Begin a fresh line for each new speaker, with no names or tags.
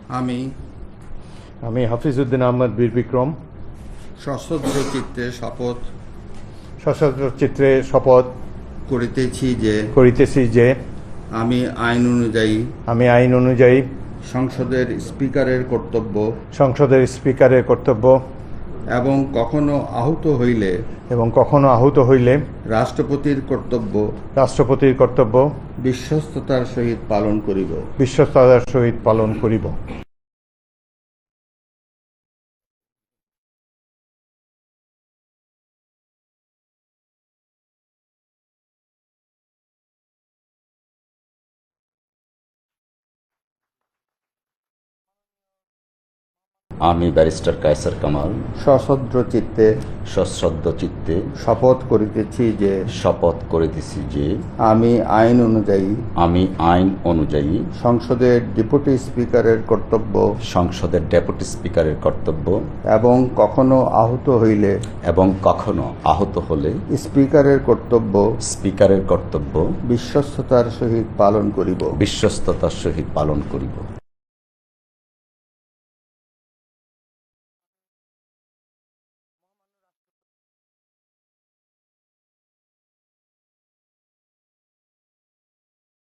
আমি
আমি হাফিজউদ্দিন আহমদ বীর বিক্রম
সশ্রদ্ধ চিত্তে
সশস্ত্র চিত্রে শপথ
করিতেছি যে
আমি আইন অনুযায়ী
সংসদের
স্পিকারের কর্তব্য
এবং কখনো আহত হইলে রাষ্ট্রপতির কর্তব্য বিশ্বস্ততার সহিত পালন করিব।
আমি ব্যারিস্টার কায়সার কামাল সশ্রদ্ধ চিত্তে
শপথ করিতেছি যে আমি আইন অনুযায়ী সংসদের ডেপুটি স্পিকারের কর্তব্য এবং কখনো আহত হলে স্পিকারের কর্তব্য বিশ্বস্ততার সহিত পালন করিব।